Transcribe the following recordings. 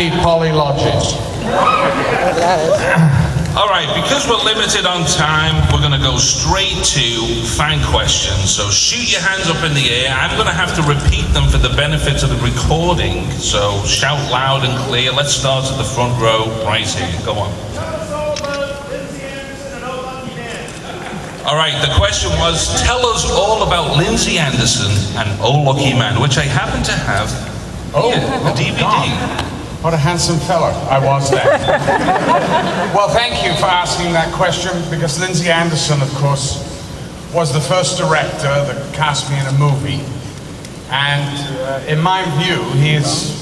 happy polylodges. All right, because we're limited on time, we're going to go straight to fan questions. So shoot your hands up in the air. I'm going to have to repeat them for the benefit of the recording. So shout loud and clear. Let's start at the front row right here. Go on. All right, the question was, tell us all about Lindsay Anderson and Oh Lucky Man, which I happen to have a DVD. God. What a handsome fella I was then. Well, thank you for asking that question, because Lindsay Anderson, of course, was the first director that cast me in a movie. And in my view, he is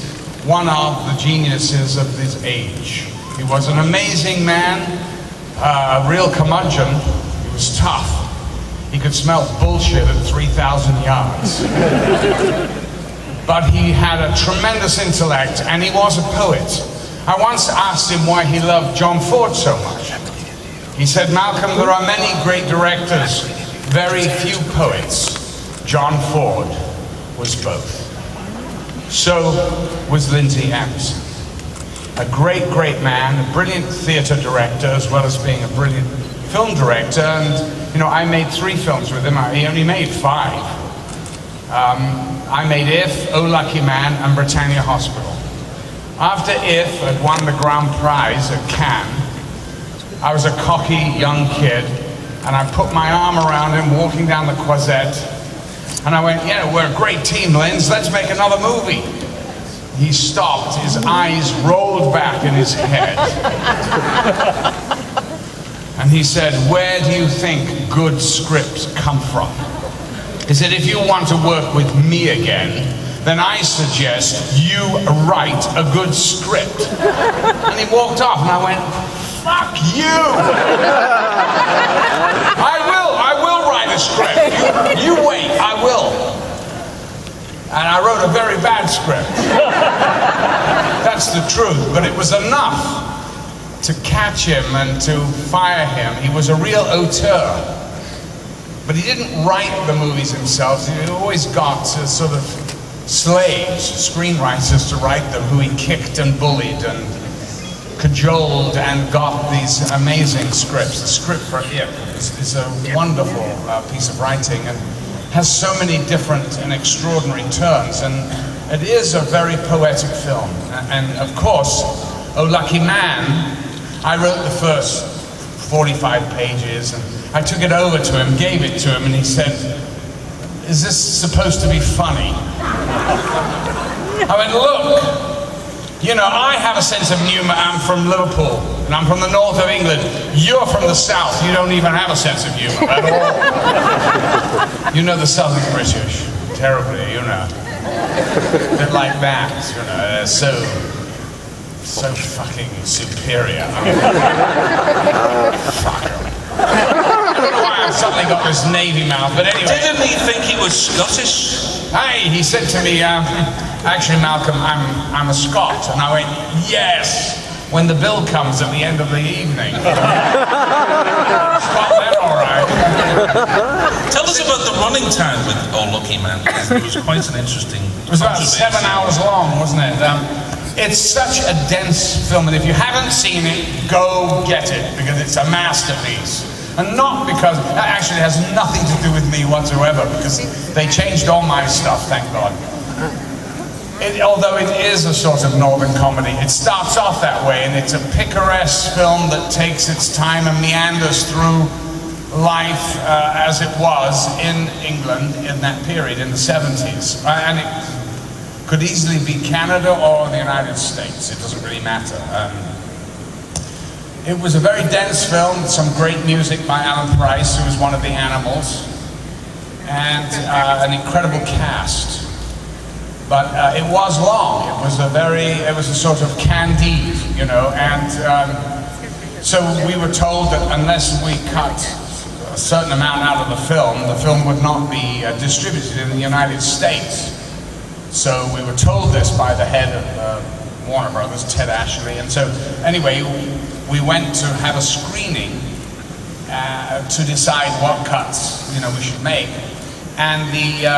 one of the geniuses of his age. He was an amazing man, a real curmudgeon. He was tough. He could smell bullshit at 3,000 yards. But he had a tremendous intellect, and he was a poet. I once asked him why he loved John Ford so much. He said, Malcolm, there are many great directors, very few poets. John Ford was both. So was Lindsay Anderson. A great, great man, a brilliant theater director, as well as being a brilliant film director. And, you know, I made 3 films with him. He only made 5. I made If, Oh Lucky Man, and Britannia Hospital. After If had won the Grand Prize at Cannes, I was a cocky young kid, and I put my arm around him walking down the Croisette, and I went, yeah, we're a great team, Linz, let's make another movie. He stopped, his eyes rolled back in his head, and he said, where do you think good scripts come from? He said, if you want to work with me again, then I suggest you write a good script. And he walked off, and I went, fuck you! I will write a script. You wait, I will. And I wrote a very bad script. That's the truth, but it was enough to catch him and to fire him. He was a real auteur. But he didn't write the movies himself. He always got sort of slaves, screenwriters to write them, who he kicked and bullied and cajoled and got these amazing scripts. The script for If is a wonderful piece of writing and has so many different and extraordinary turns. And it is a very poetic film. And of course, Oh Lucky Man, I wrote the first 45 pages, and I took it over to him, gave it to him, and he said, is this supposed to be funny? I went, look, you know, I have a sense of humor. I'm from Liverpool, and I'm from the north of England. You're from the south. You don't even have a sense of humor at all. You know the southern British, terribly, you know. A bit like that, you know, they're so fucking superior. Fuck 'em. I don't know why I've suddenly got this Navy mouth, but anyway. Didn't he think he was Scottish? Hey, he said to me, actually, Malcolm, I'm a Scot. And I went, yes, when the bill comes at the end of the evening. Scot then, all right. Tell us about the running time with Oh Lucky Man. It was quite an interesting... It was about 7 hours long, wasn't it? It's such a dense film, and if you haven't seen it, go get it, because it's a masterpiece. And not because, it actually has nothing to do with me whatsoever, because they changed all my stuff, thank God. Although it is a sort of northern comedy, it starts off that way, and it's a picaresque film that takes its time and meanders through life as it was in England in that period, in the 70s. And it could easily be Canada or the United States, it doesn't really matter. It was a very dense film, some great music by Alan Price, who was one of the Animals, and an incredible cast. But it was long. It was a sort of Candide, you know, and so we were told that unless we cut a certain amount out of the film would not be distributed in the United States. So we were told this by the head of Warner Brothers, Ted Ashley, and so anyway, we went to have a screening to decide what cuts, you know, we should make. And the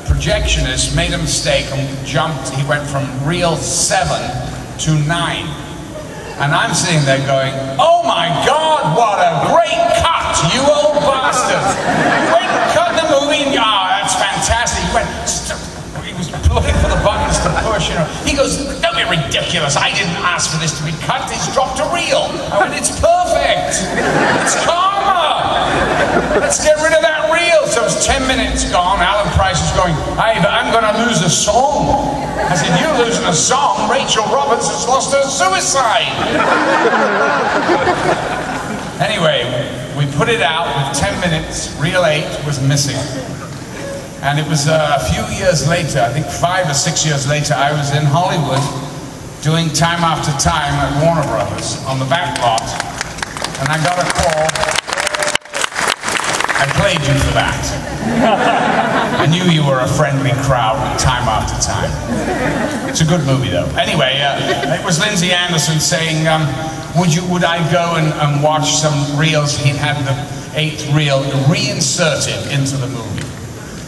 projectionist made a mistake and jumped. He went from reel 7 to 9. And I'm sitting there going, oh my God, what a great cut, you old bastard. He went and cut the movie and, that's fantastic. He was looking for the buttons to push, you know. He goes, don't be ridiculous, I didn't ask for this to be cut, it's dropped a reel. I went, it's perfect, it's karma. Let's get rid of that reel. So it's 10 minutes gone, Alan Price is going, hey, but I'm gonna lose a song. I said, you're losing a song, Rachel Roberts has lost her suicide. Anyway, we put it out with 10 minutes, reel 8 was missing. And it was a few years later, I think 5 or 6 years later, I was in Hollywood doing Time After Time at Warner Brothers on the back lot. And I got a call. I played you for that. I knew you were a friendly crowd with Time After Time. It's a good movie though. Anyway, it was Lindsay Anderson saying, would I go and watch some reels? He'd had the 8th reel reinserted into the movie.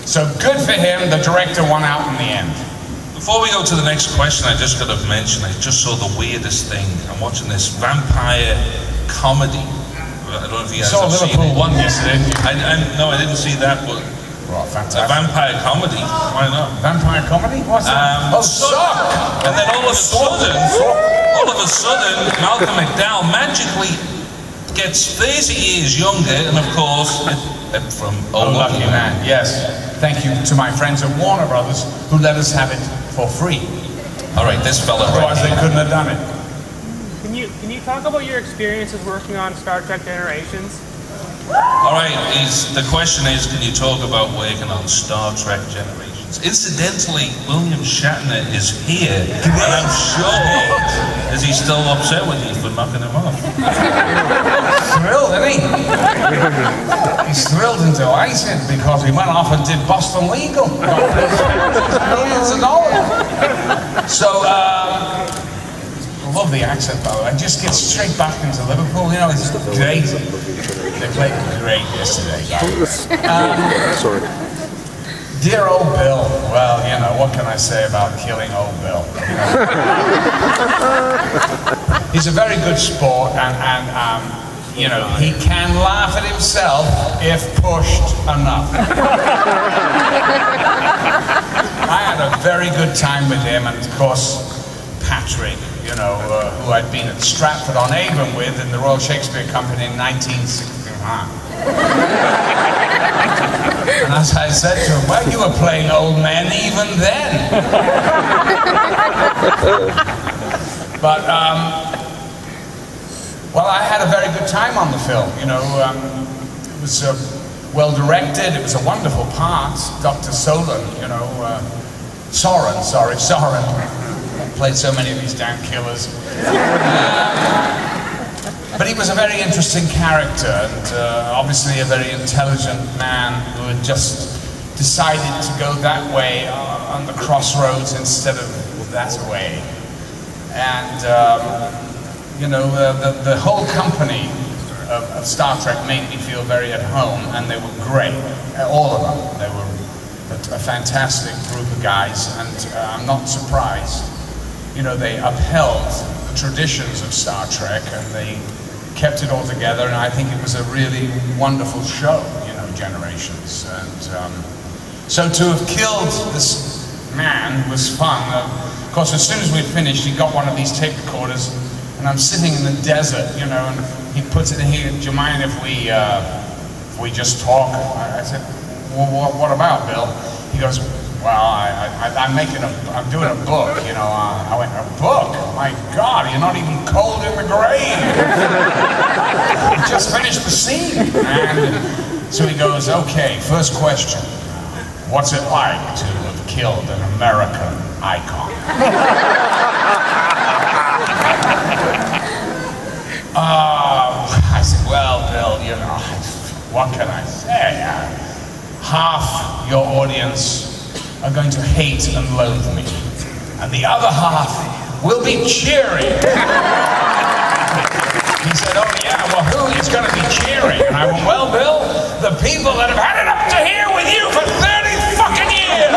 So good for him, the director won out in the end. Before we go to the next question, I just got to mention, I just saw the weirdest thing. I'm watching this vampire comedy. I don't know if you guys have seen it. Liverpool won yesterday. No, I didn't see that, but fantastic. A vampire comedy, why not? Vampire comedy? What's that? Suck! And then all of a sudden, Malcolm McDowell magically gets 30 years younger, and of course, from Oh Lucky Man, yes. Thank you to my friends at Warner Brothers who let us have it for free. All right, this fella right Otherwise they couldn't have done it. Can you talk about your experiences working on Star Trek Generations? All right, the question is, can you talk about working on Star Trek Generations? Incidentally, William Shatner is here, and I'm sure, is he still upset with you for knocking him off? Thrilled, isn't he? He's thrilled and delighted because he went off and did Boston Legal. Millions of dollars. So, I love the accent, by the way. I just get straight back into Liverpool, you know, it's great. They played great yesterday. Sorry. Dear old Bill, well, you know, what can I say about killing old Bill? He's a very good sport, and you know, he can laugh at himself if pushed enough. I had a very good time with him, and of course, Patrick, you know, who I'd been at Stratford-on-Avon with in the Royal Shakespeare Company in 1969. And as I said to him, well, you were playing old men even then. But, well, I had a very good time on the film, you know. It was well directed, it was a wonderful part. Dr. Soren, you know, Soren. Played so many of these damn killers. But he was a very interesting character, and obviously a very intelligent man who had just decided to go that way on the crossroads instead of that way. And, you know, the whole company of Star Trek made me feel very at home, and they were great, all of them. They were a fantastic group of guys, and I'm not surprised. You know, they upheld the traditions of Star Trek, and they kept it all together, and I think it was a really wonderful show, you know, Generations. And so to have killed this man was fun. Of course, as soon as we'd finished, he got one of these tape recorders, and I'm sitting in the desert, you know, and he puts it in here, do you mind if we just talk? I said, well, what about, Bill? He goes, well, I'm doing a book, you know. I went, a book? My God, you're not even cold in the grave. You just finished the scene. And so he goes, okay, first question. What's it like to have killed an American icon? I said, well, Bill, you know, what can I say? Half your audience are going to hate and loathe me, and the other half will be cheering. He said, oh yeah, well, who is going to be cheering? And I went, well, Bill, the people that have had it up to here with you for 30 fucking years.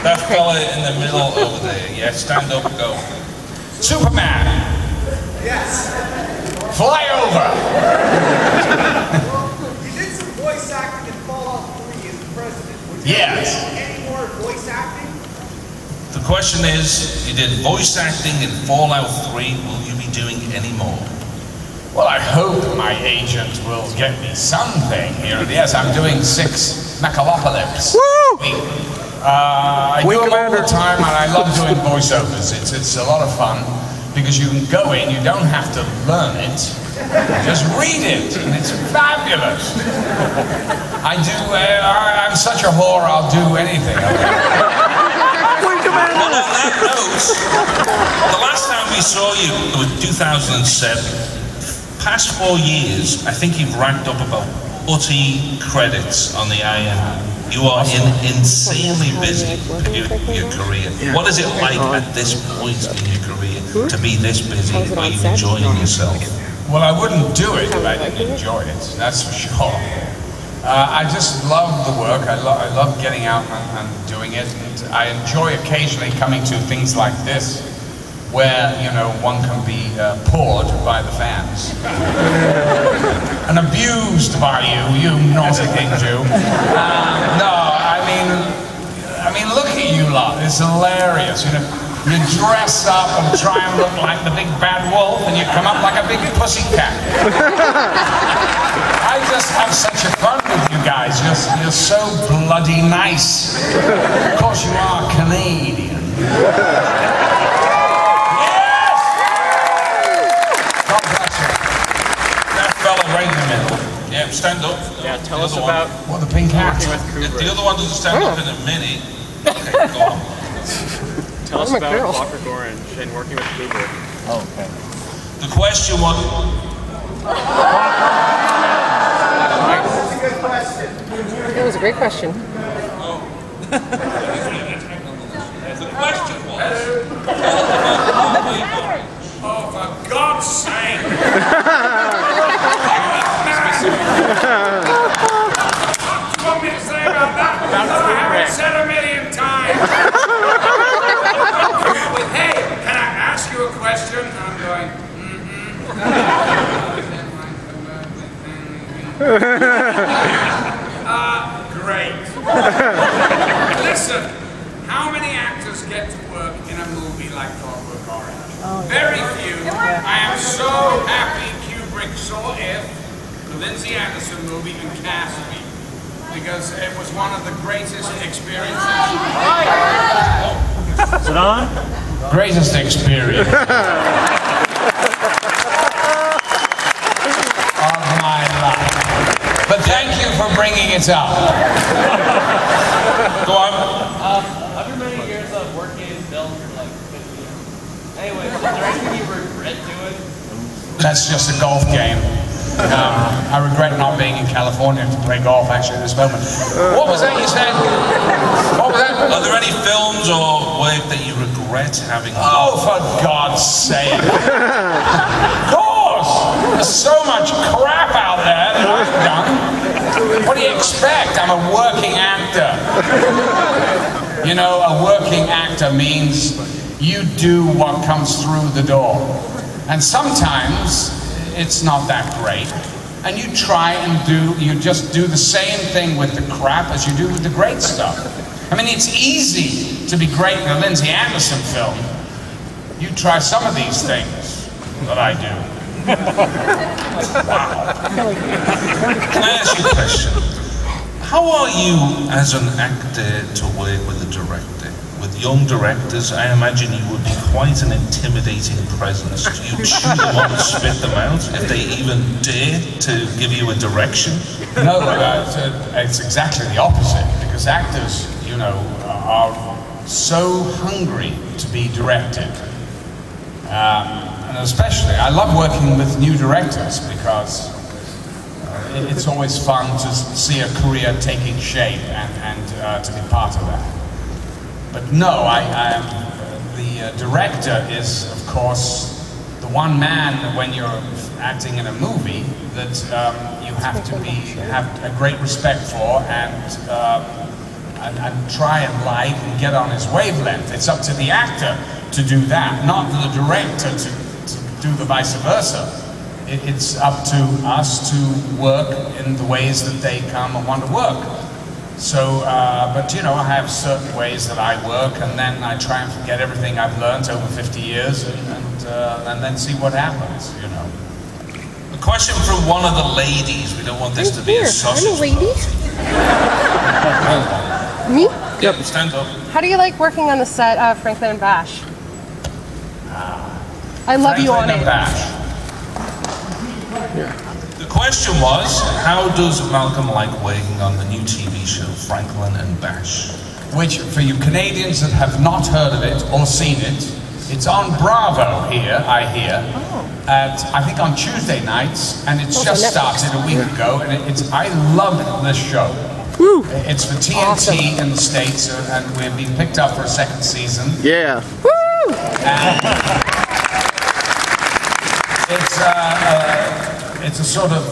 That fella in the middle over there. Yeah, stand up, go. Superman. Yes. Fly over. You did some voice acting in Fallout 3 as president. Would you Yes. do any more voice acting? The question is, you did voice acting in Fallout 3, will you be doing any more? Well, I hope my agent will get me something here. Yes, I'm doing 6 mechalopolis. I do them all the time, and I love doing voiceovers. It's a lot of fun because you can go in, you don't have to learn it, just read it, and it's fabulous. I'm such a whore, I'll do anything. Well, on that note, the last time we saw you was 2007. Past 4 years, I think you've racked up about 40 credits on the IM. You are insanely busy with your career. What is it like at this point in your career to be this busy? Are you enjoying yourself? Well, I wouldn't do it if I didn't enjoy it, that's for sure. I just love the work. I love getting out and doing it. And I enjoy occasionally coming to things like this, where, you know, one can be pawed by the fans and abused by you naughty thing, Jew. No, I mean, look at you lot. It's hilarious. You know, you dress up and try and look like the big bad wolf, and you come up like a big pussycat. I just have such a fun with you guys. You're so bloody nice. Of course, you are Canadian. Right in the middle. Yeah, stand up. Yeah, tell us about what, the pink hat? The other one doesn't stand up in a minute. Okay, go on. Tell us about Clockwork Orange and working with Kubrick. Oh, okay. The question was... That's a good question. It was a great question. The question was... Oh, for God's sake! What do you want me to say about that? I haven't said a million times. Hey, can I ask you a question? I'm going, great. Listen, how many actors get to work in a movie like Clockwork Orange? Very few. I am so happy Kubrick saw it, the Lindsay Anderson movie, and cast me, because it was one of the greatest experiences. Is it on? Greatest experience of my life. But thank you for bringing it up. Go on. After many years of working in film for like 50 years. Anyway, is there anything you regret doing? That's just a golf game. I regret not being in California to play golf actually at this moment. What was that you said? What was that? Are there any films or work that you regret having done? Oh, for God's sake. Of course! There's so much crap out there that I've done. What do you expect? I'm a working actor. You know, a working actor means you do what comes through the door. And sometimes it's not that great. And you try and you just do the same thing with the crap as you do with the great stuff. I mean, it's easy to be great in a Lindsay Anderson film. You try some of these things that I do. Wow. Can I ask you a question? How are you as an actor to work with a director? With young directors, I imagine you would be quite an intimidating presence. Do you chew them up and spit them out if they even dare to give you a direction? No, it's exactly the opposite, because actors, you know, are so hungry to be directed. And especially, I love working with new directors because it's always fun to see a career taking shape and to be part of that. But no, the director is, of course, the one man when you're acting in a movie that you have to have a great respect for and and try and like and get on his wavelength. It's up to the actor to do that, not the director to do the vice versa. It's up to us to work in the ways that they come and want to work. So, but you know, I have certain ways that I work, and then I try and forget everything I've learned over 50 years, and then see what happens, you know. A question from one of the ladies. We don't want this to be a sausage I'm a lady. party. Me? Yep. Stand up. How do you like working on the set of Franklin and Bash? I love you on Franklin and it. Bash. The question was, how does Malcolm like working on the new TV show Franklin and Bash? Which, for you Canadians that have not heard of it or seen it, it's on Bravo here, I hear, I think on Tuesday nights, and it's just started a week ago, and I love this show. Woo. It's for TNT in the States, and we've been picked up for a second season. Yeah. Woo! And it's a sort of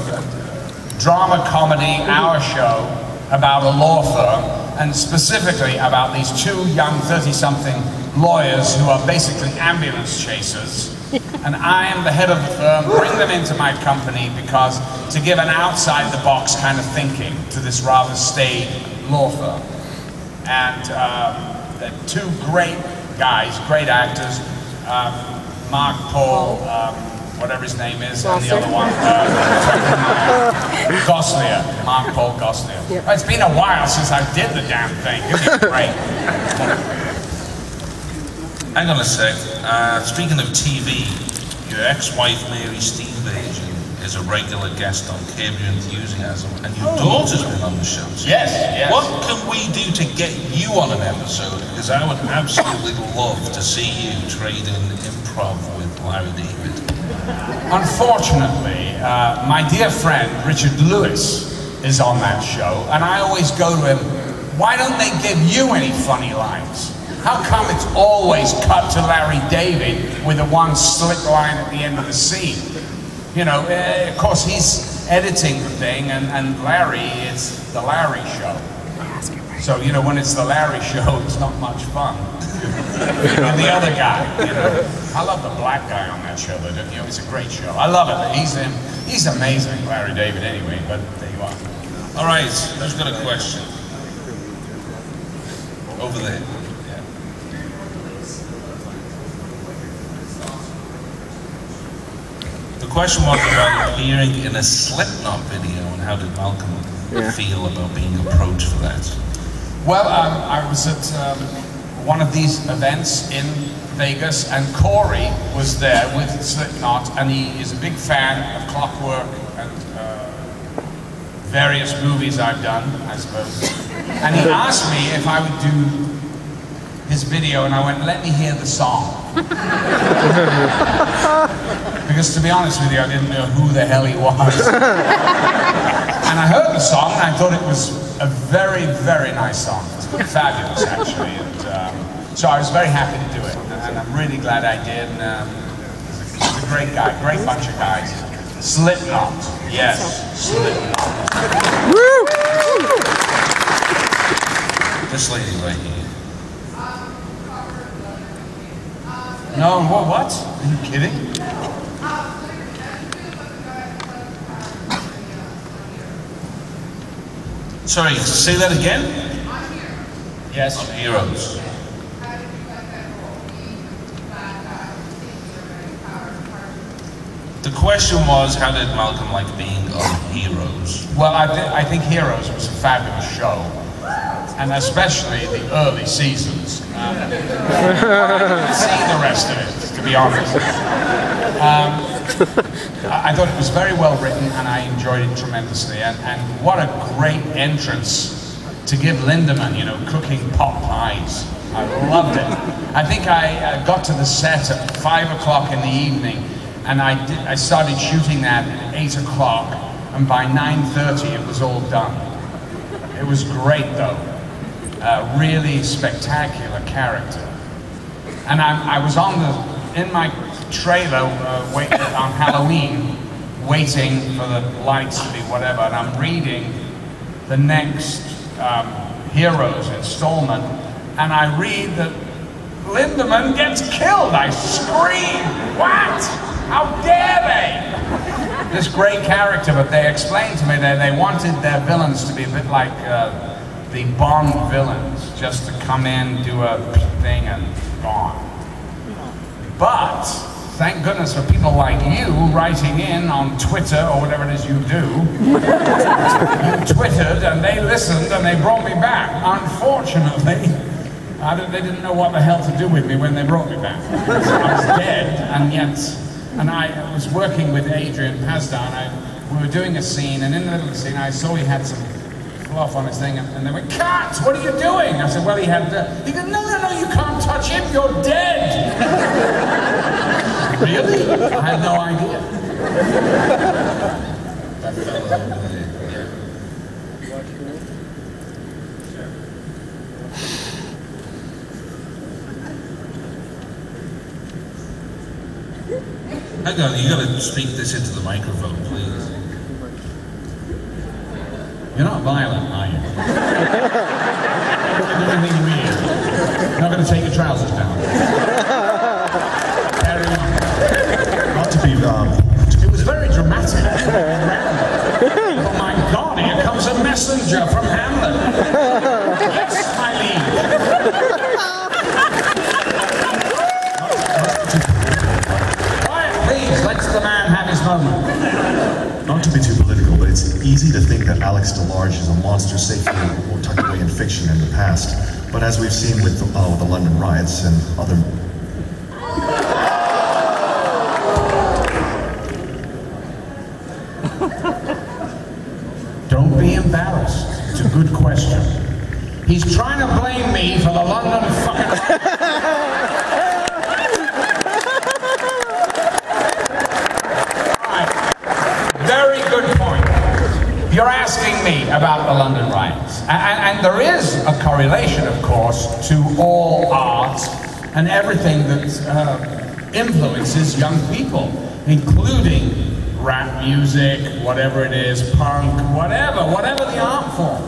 drama comedy hour show about a law firm, and specifically about these two young 30-something lawyers who are basically ambulance chasers. And I am the head of the firm, bring them into my company because to give an outside-the-box kind of thinking to this rather staid law firm. And they're two great guys, great actors, Mark Paul, whatever his name is, and the other one, Goslier, Mark Paul Goslier. Yep. Well, it's been a while since I did the damn thing. Give me a break. Hang on a sec. Speaking of TV, your ex-wife Mary Steenburgen is a regular guest on Curb Your Enthusiasm, and your daughter's been on the show. Yes, yes. What can we do to get you on an episode? Because I would absolutely love to see you trade in improv with Larry David. Unfortunately, my dear friend Richard Lewis is on that show, and I always go to him, why don't they give you any funny lines? How come it's always cut to Larry David with the one slick line at the end of the scene? You know, of course he's editing the thing, and Larry, it's the Larry show. So, you know, when it's the Larry show, it's not much fun. And the other guy, you know, I love the black guy on that show, though, don't you? It's a great show. I love it. He's amazing, Larry David, anyway, but there you are. All right, who's got a question? Over there. The question was about appearing in a Slipknot video, and how did Malcolm feel about being approached for that? Well, I was at one of these events in Vegas, and Corey was there with Slipknot, and he is a big fan of Clockwork and various movies I've done, I suppose. And he asked me if I would do his video, and I went, let me hear the song. Because to be honest with you, I didn't know who the hell he was. And I heard the song, and I thought it was a very, very nice song. It was fabulous, actually. And, so I was very happy to do it, and I'm really glad I did. And, he's a great guy, great bunch of guys. Slipknot, yes, Slipknot. Woo! This lady right here. No, what? Are you kidding? Sorry, say that again? Yes. On Heroes. The question was, how did Malcolm like being on Heroes? Well, I think Heroes was a fabulous show, and especially the early seasons. I didn't see the rest of it, to be honest. I thought it was very well written, and I enjoyed it tremendously. And what a great entrance to give Lindemann, you know, cooking pot pies. I loved it. I think I got to the set at 5 o'clock in the evening, and I started shooting that at 8 o'clock, and by 9:30 it was all done. It was great, though. Really spectacular character. And I was in my trailer on Halloween, waiting for the lights to be whatever, and I'm reading the next Heroes installment, and I read that Lindemann gets killed. I scream, what? How dare they? This great character, but they explained to me that they wanted their villains to be a bit like the Bond villains, just to come in, do a thing, and gone. But thank goodness for people like you writing in on Twitter, or whatever it is you do. You twittered, and they listened, and they brought me back. Unfortunately, they didn't know what the hell to do with me when they brought me back. I was dead, and yet, and I was working with Adrian Pazdan. We were doing a scene, and in the middle of the scene, I saw he had some fluff on his thing, and they went, "Cut! What are you doing?" I said, "Well, he had." He goes, "No, you can't touch him. You're dead." Really? I had no idea. Hang on, you gotta speak this into the microphone, please. You're not violent, are you? You're doing anything weird. You're not going to take your trousers down. Carry on. Not to be, It was very dramatic. Oh my God, here comes a messenger from Hamlet. Yes, my liege. Quiet, please. Let the man have his moment. not to be too political, but it's easy to think that Alex DeLarge is a monster safely tucked away in fiction in the past. But as we've seen with the London riots and other... Don't be embarrassed. It's a good question. He's trying to blame me for the London fucking... Very good point. You're asking me about the London riots. And there is a correlation, of course, to all art and everything that influences young people, including rap music, whatever it is, punk, whatever the art form,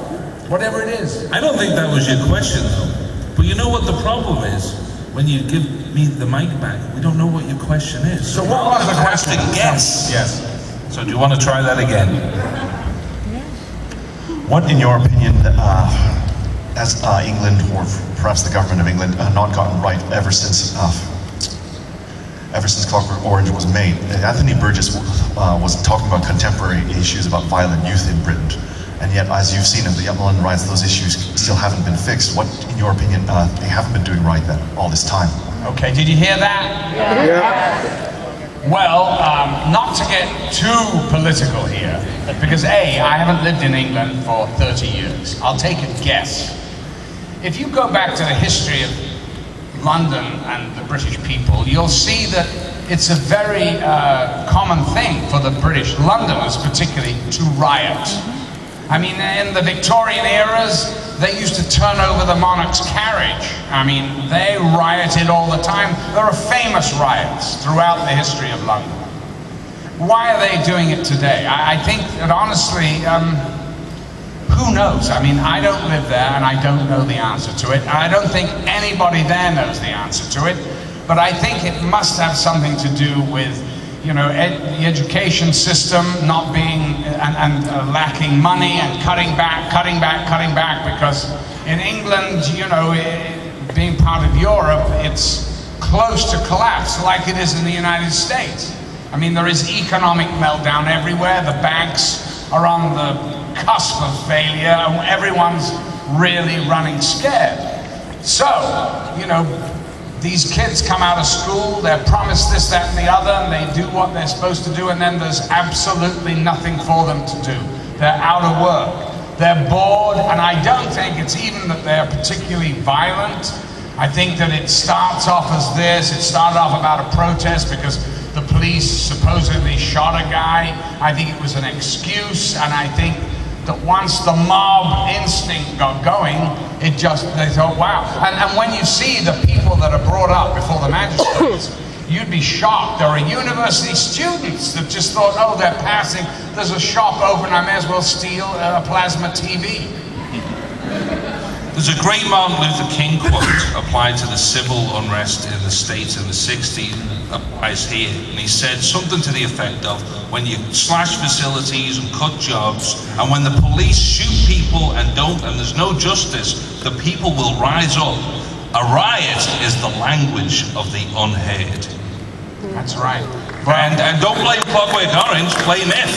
whatever it is. I don't think that was your question, though. But you know what the problem is? When you give me the mic back, we don't know what your question is. So what was the question? To guess. Yes. So do you want to try that again? What, in your opinion, has England, or perhaps the government of England, not gotten right ever since Clockwork Orange was made? Anthony Burgess was talking about contemporary issues about violent youth in Britain, and yet, as you've seen in the London riots, those issues still haven't been fixed. What, in your opinion, they haven't been doing right then all this time? Okay, did you hear that? Yeah. Well, not to get too political here, because A, I haven't lived in England for 30 years. I'll take a guess. If you go back to the history of London and the British people, you'll see that it's a very common thing for the British Londoners, particularly, to riot. I mean, in the Victorian eras, they used to turn over the monarch's carriage. I mean, they rioted all the time. There are famous riots throughout the history of London. Why are they doing it today? I think that honestly, who knows? I mean, I don't live there and I don't know the answer to it. I don't think anybody there knows the answer to it. But I think it must have something to do with, you know, the education system not being, and lacking money and cutting back, because in England, you know, being part of Europe, it's close to collapse like it is in the United States. I mean, there is economic meltdown everywhere. The banks are on the cusp of failure, and everyone's really running scared. So, you know, these kids come out of school, they're promised this, that, and the other, and they do what they're supposed to do, and then there's absolutely nothing for them to do. They're out of work, they're bored, and I don't think it's even that they're particularly violent. I think that it starts off as this. It started off about a protest because the police supposedly shot a guy. I think it was an excuse, and I think that once the mob instinct got going, they thought, wow. And when you see the people that are brought up before the magistrates, you'd be shocked. There are university students that just thought, oh, they're passing, there's a shop open, I may as well steal a plasma TV. There's a great Martin Luther King quote applied to the civil unrest in the States in the 60s, applies here. And he said something to the effect of, when you slash facilities and cut jobs, and when the police shoot people and there's no justice, the people will rise up. A riot is the language of the unheard. That's right. And don't blame Clockwork Orange, blame it.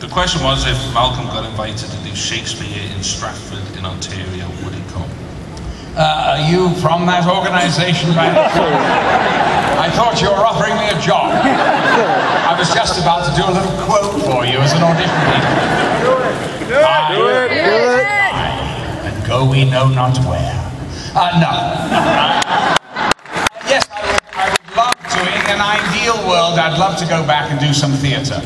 The question was, if Malcolm got invited to do Shakespeare in Stratford in Ontario, would he come? Are you from that organization, right? I thought you were offering me a job. I was just about to do a little quote for you as an audition. Do it. And go we know not where. No. Yes, I would love to. In an ideal world, I'd love to go back and do some theatre.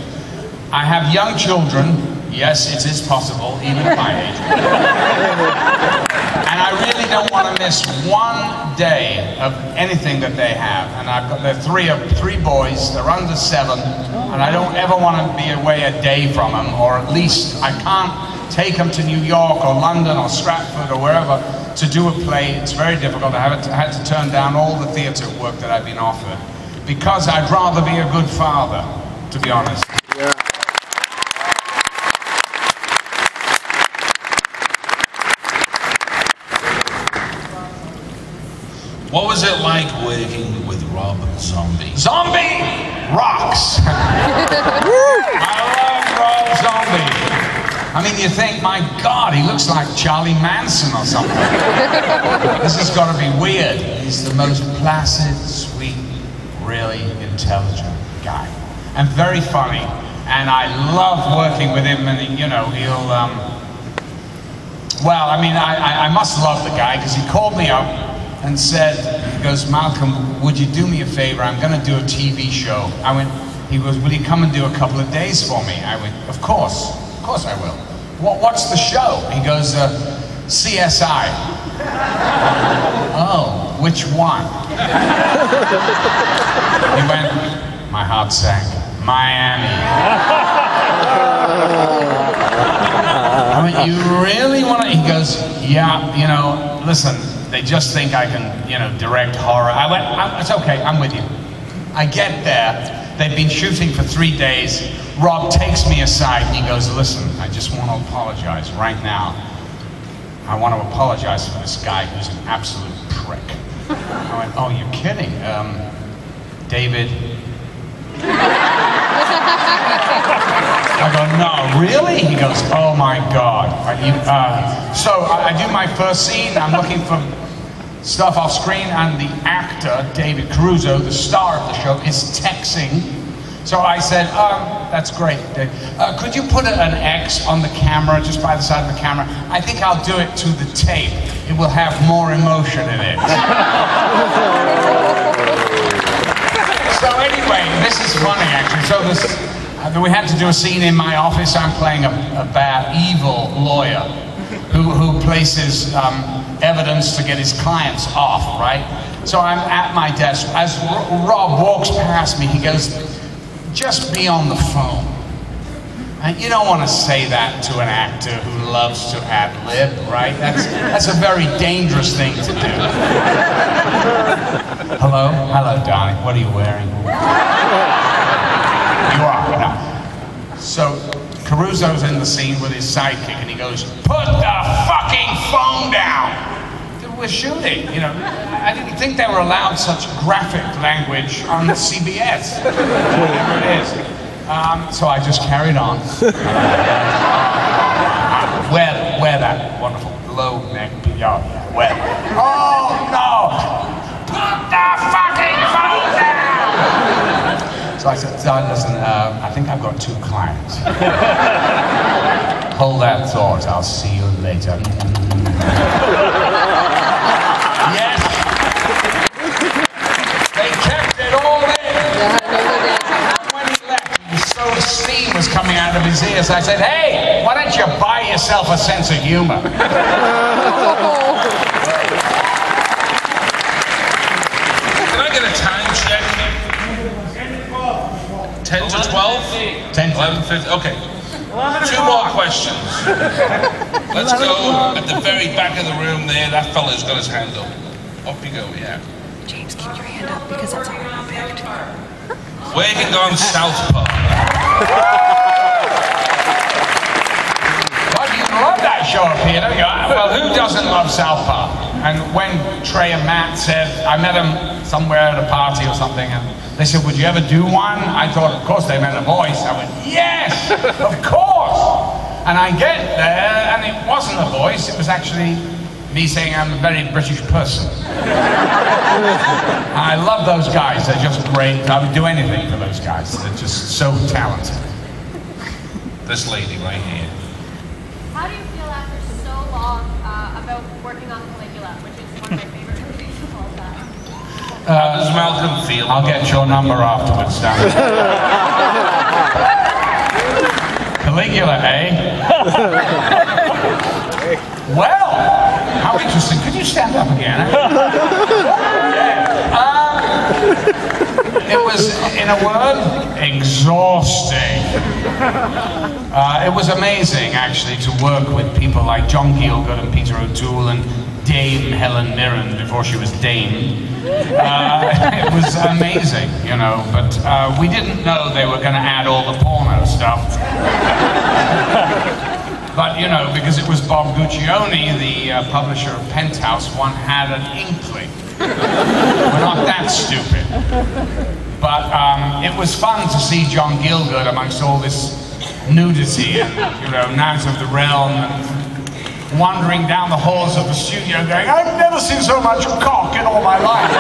I have young children. Yes, it is possible, even at my age. And I really don't want to miss one day of anything that they have. And they're three boys, they're under 7, and I don't ever want to be away a day from them, or at least I can't take them to New York or London or Stratford or wherever to do a play. It's very difficult. I had to turn down all the theatre work that I've been offered, because I'd rather be a good father, to be honest. Yeah. What was it like working with Rob Zombie? Zombie rocks! I love Rob Zombie. I mean, you think, my God, he looks like Charlie Manson or something. This has got to be weird. He's the most placid, sweet, really intelligent guy. And very funny. And I love working with him, and he'll, well, I mean, I must love the guy, because he called me up and said, he goes, Malcolm, would you do me a favor? I'm going to do a TV show. He goes, will you come and do a couple of days for me? I went, of course I will. What's the show? He goes, CSI. Oh, which one? He went, my heart sank. Miami. I went, you really want to? He goes, yeah, listen, they just think I can, direct horror. I went, it's okay, I'm with you. I get there, they've been shooting for 3 days. Rob takes me aside and he goes, listen, I just want to apologize right now. I want to apologize for this guy who's an absolute prick. I went, oh, you're kidding. David. I go, no, really? He goes, oh my God. So I do my first scene, I'm looking for stuff off screen, and the actor, David Caruso, the star of the show, is texting. So I said, that's great, Dave. Could you put an X on the camera, just by the side of the camera? I think I'll do it to the tape. It will have more emotion in it. So anyway, this is funny actually. So we had to do a scene in my office. I'm playing a bad, evil lawyer who places evidence to get his clients off, right? So I'm at my desk. As Rob walks past me, he goes, just be on the phone. And you don't want to say that to an actor who loves to ad-lib, right? That's a very dangerous thing to do. Hello, darling. What are you wearing? You are. No. So Caruso's in the scene with his sidekick, and he goes, "Put the fucking phone down." We're shooting. I didn't think they were allowed such graphic language on CBS. Whatever it is. So I just carried on. Wear that wonderful low neck. Wear. Oh no! Put the fucking phone down! So I said, listen, I think I've got 2 clients. Hold that thought. I'll see you later. Yes. They kept it all in. When he left, so steam was coming out of his see us. I said, hey, why don't you buy yourself a sense of humor? Can I get a time check? 10 to 12? 10 to 11:50. Okay. 2 more questions. Let's go at the very back of the room there. That fella's got his hand up. Up you go, yeah. James, keep your hand up because that's our object. Working on Southpaw. Well, you love that show up here, don't you? Well, who doesn't love Southpaw? And when Trey and Matt said, I met them somewhere at a party or something, and they said, would you ever do one? I thought, of course, they meant a voice. I went, yes, of course. And I get there, and it wasn't a voice. It was actually me saying I'm a very British person. I love those guys. They're just great. I would do anything for those guys. They're just so talented. This lady right here. How do you feel after so long about working on Caligula, which is one of my favorite movies of all time? How does Malcolm feel? I'll get your number afterwards, Dan. Caligula, eh? Well, how interesting. Could you stand up again? It was, in a word, exhausting. It was amazing, actually, to work with people like John Gielgud and Peter O'Toole and Dame Helen Mirren before she was Dame. It was amazing, you know, but we didn't know they were going to add all the porno stuff. But, you know, because it was Bob Guccione, the publisher of Penthouse, one had an inkling. We're not that stupid. But it was fun to see John Gielgud amongst all this nudity and, you know, Knights of the Realm and wandering down the halls of the studio going, I've never seen so much cock in all my life.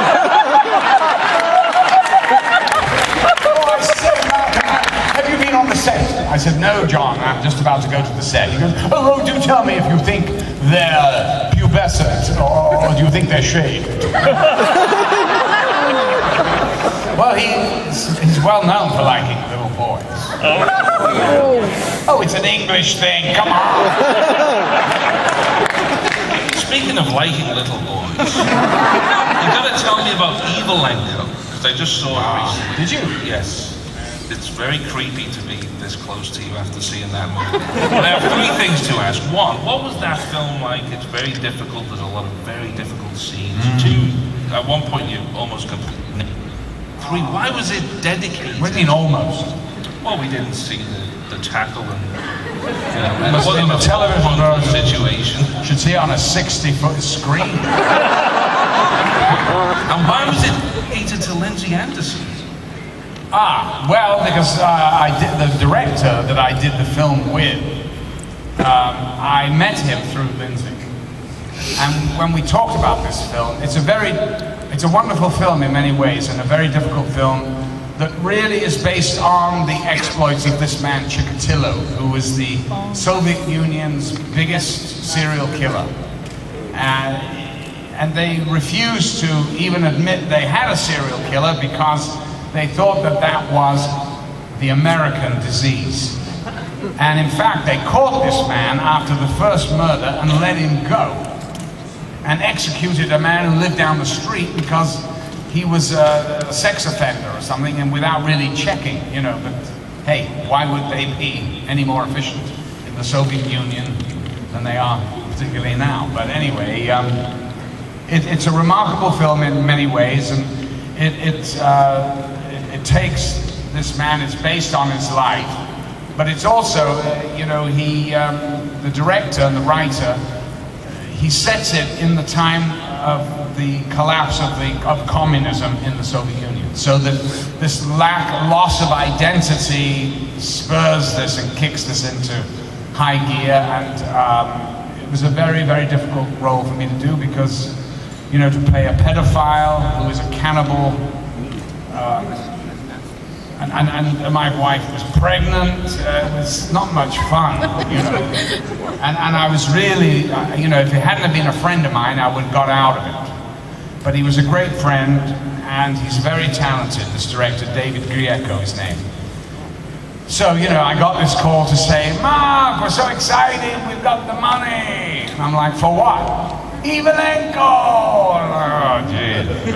Oh, I said, have you been on the set? I said, no, John, I'm just about to go to the set. He goes, oh, do tell me if you think they're pubescent or do you think they're shaved? Well, he's well known for liking little boys. Oh, it's an English thing, come on. Speaking of liking little boys, you gotta tell me about Evil Enco, because I just saw it recently. Did you? Yes. It's very creepy to be this close to you after seeing that movie. But I have 3 things to ask. 1, what was that film like? It's very difficult. There's a lot of very difficult scenes. 2, at one point you almost completely. 3, why was it dedicated? What do you mean almost? Well, we didn't see the tackle and, you know, It must have been a television version. situation. Should see it on a 60-foot screen. And why was it hated to Lindsay Anderson? Well, because the director that I did the film with, I met him through Lindsay. And when we talked about this film, it's a wonderful film in many ways, and a very difficult film that really is based on the exploits of this man, Chikatilo, who was the Soviet Union's biggest serial killer. And they refused to even admit they had a serial killer because they thought that that was the American disease. And in fact, they caught this man after the first murder and let him go. And executed a man who lived down the street because he was a sex offender or something, and without really checking, you know. But hey, why would they be any more efficient in the Soviet Union than they are particularly now? But anyway, it's a remarkable film in many ways, and it takes this man, it's based on his life, but it's also, you know, the director and the writer, he sets it in the time of the collapse of communism in the Soviet Union. So that this loss of identity spurs this and kicks this into high gear, and it was a very, very difficult role for me to do because, you know, to play a pedophile who is a cannibal, and my wife was pregnant. It was not much fun, you know. And I was really, you know, if it hadn't have been a friend of mine, I would have got out of it. But he was a great friend, and he's very talented, this director, David Grieco, his name. So, you know, I got this call to say, Mark, we're so excited, we've got the money. And I'm like, for what? Evelenko! Oh, geez. We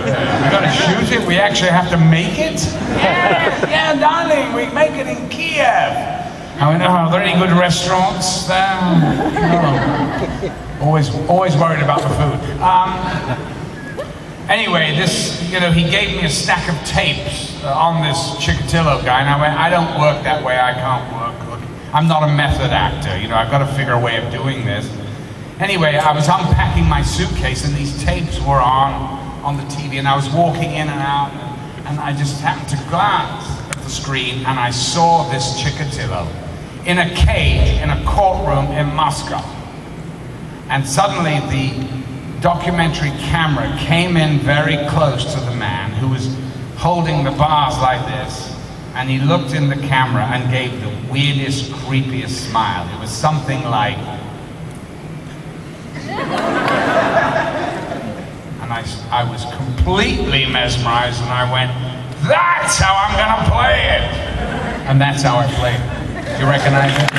gotta shoot it? We actually have to make it? Yeah, darling, we make it in Kiev. I went, oh, are there any good restaurants there? No. Always worried about the food. Anyway, you know, he gave me a stack of tapes on this Chikatilo guy, and I went, I don't work that way, I can't work. Look, I'm not a method actor, you know, I've got to figure a way of doing this. Anyway, I was unpacking my suitcase, and these tapes were on the TV, and I was walking in and out, and I just happened to glance at the screen, and I saw this Chikatilo in a cage in a courtroom in Moscow. And suddenly the documentary camera came in very close to the man who was holding the bars like this, and he looked in the camera and gave the weirdest, creepiest smile. It was something like, and I was completely mesmerized, and I went, that's how I'm gonna play it! And that's how I played it. You recognize it?